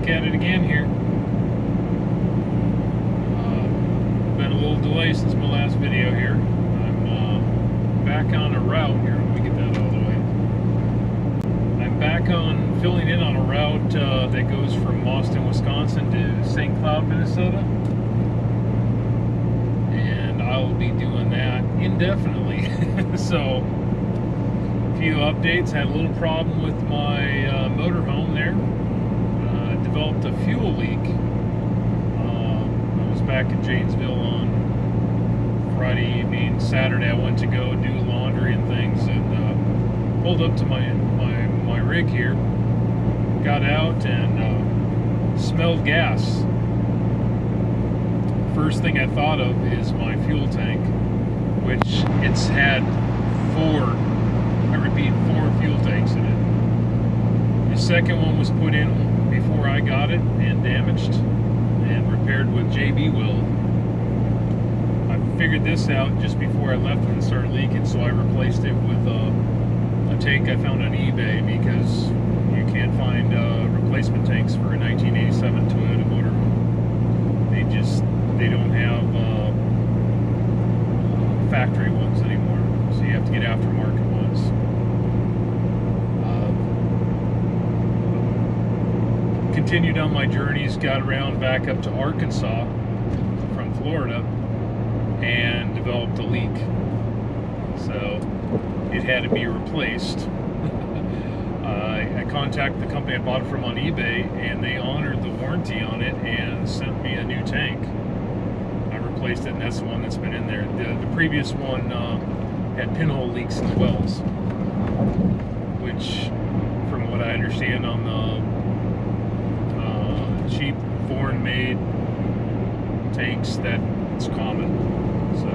back at it again here. Been a little delay since my last video here. I'm back on a route here. Let me get that out of the way. I'm back on filling in on a route that goes from Austin, Wisconsin to St. Cloud, Minnesota. And I'll be doing that indefinitely. So, a few updates. Had a little problem with my motorhome there. Developed a fuel leak. I was back in Janesville on Friday evening. Saturday I went to go do laundry and things, and pulled up to my rig here. Got out and smelled gas. First thing I thought of is my fuel tank, which it's had four fuel tanks in it. The second one was put in before I got it and damaged and repaired with JB Weld. I figured this out just before I left when it started leaking, so I replaced it with a tank I found on eBay, because you can't find replacement tanks for a 1987 Toyota motorhome. They don't have factory ones anymore, so you have to get aftermarket ones. Continued on my journeys, got around back up to Arkansas from Florida, and developed a leak. So it had to be replaced. I contacted the company I bought it from on eBay, and they honored the warranty on it and sent me a new tank. I replaced it, and that's the one that's been in there. The previous one had pinhole leaks in the wells, which, from what I understand on the cheap foreign-made tanks, that's common. So,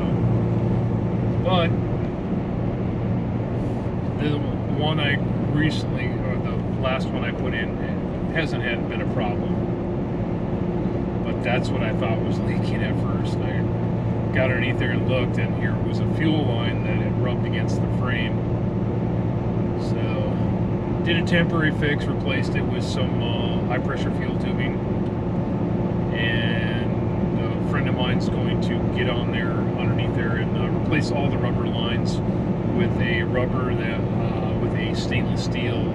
but the one I recently, or the last one I put in, hasn't been a problem. But that's what I thought was leaking at first. I got underneath there and looked, and here was a fuel line that had rubbed against the frame. So, did a temporary fix, replaced it with some high-pressure fuel tubing, and a friend of mine's going to get on there, underneath there, and replace all the rubber lines with a rubber that with a stainless steel,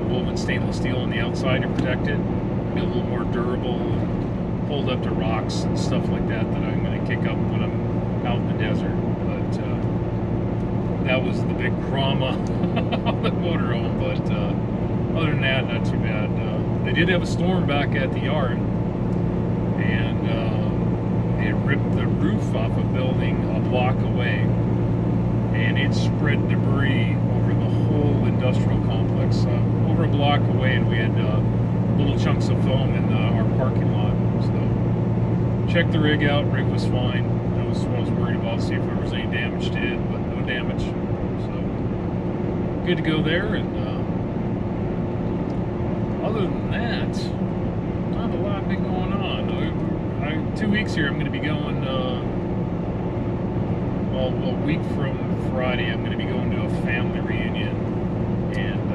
woven stainless steel on the outside to protect it, be a little more durable, and hold up to rocks and stuff like that I'm going to kick up when I'm out in the desert. But that was the big drama on the motorhome. But other than that, not too bad. They did have a storm back at the yard, and it ripped the roof off a building a block away, and it spread debris over the whole industrial complex over a block away, and we had little chunks of foam in our parking lot. So checked the rig out. Rig was fine. That was what I was worried about, see if there was any damage to it, but no damage. So good to go there. And other than that, not a lot been going on. 2 weeks here, I'm going to be going, well, a week from Friday, I'm going to be going to a family reunion, and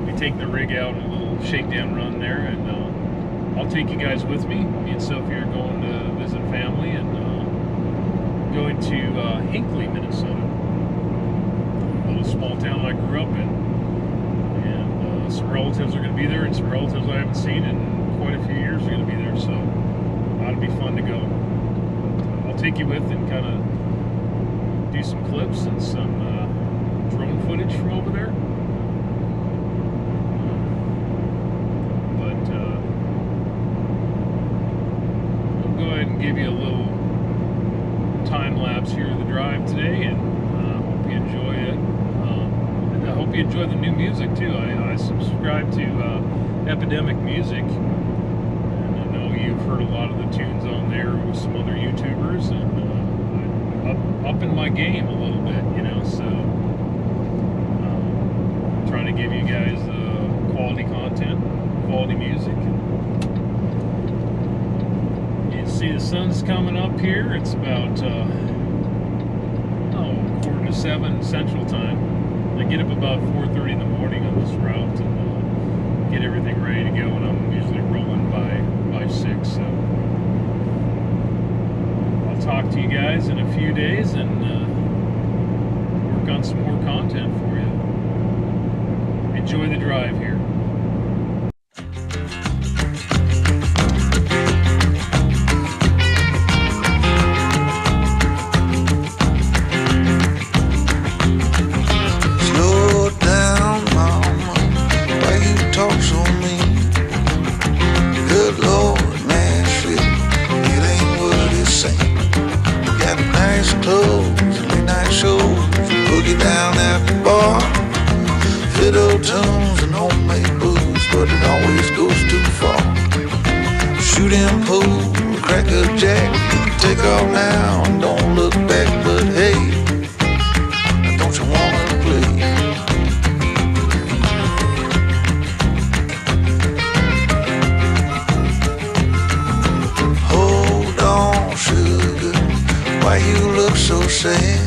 we take the rig out on a little shakedown run there, and I'll take you guys with me. Me and Sophie are going to visit family, and going to Hinckley, Minnesota, a little small town I grew up in, and some relatives are going to be there, and some relatives I haven't seen in quite a few years are going to be there, so that'll be fun to go. I'll take you with and kind of do some clips and some drone footage from over there. But I'll go ahead and give you a little time lapse here of the drive today, and hope you enjoy it. And I hope you enjoy the new music too. I subscribe to Epidemic Music, and I know you've heard a lot of the tunes on there with some other YouTubers, and up in my game a little bit, you know, so trying to give you guys quality content, quality music. You can see the sun's coming up here. It's about 6:45 Central Time. I get up about 4:30 in the morning on this route, and get everything ready to go, and I'm usually rolling by 6. So I'll talk to you guys in a few days and work on some more content for you. Enjoy the drive here. Down at the bar, fiddle tunes and homemade booze, but it always goes too far. Shooting pool, crack a jack, take off now and don't look back. But hey, don't you wanna play? Hold on, sugar, why you look so sad?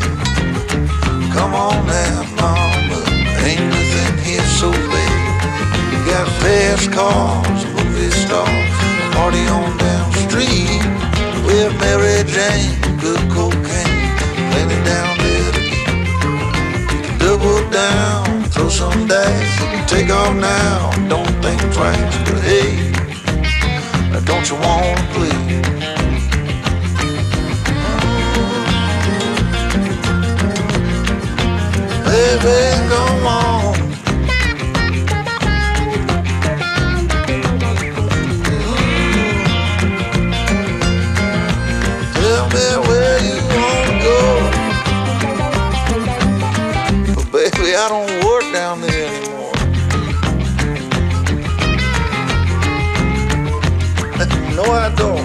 Come on now, mama, ain't nothing here so bad. You got fast cars, movie stars, party on down the street with Mary Jane, good cocaine, plenty down there to eat. You can double down, throw some dice, you can take off now, don't think twice. But hey, don't you wanna play? Baby, come on. Tell me where you wanna go. But baby, I don't work down there anymore. No, I don't.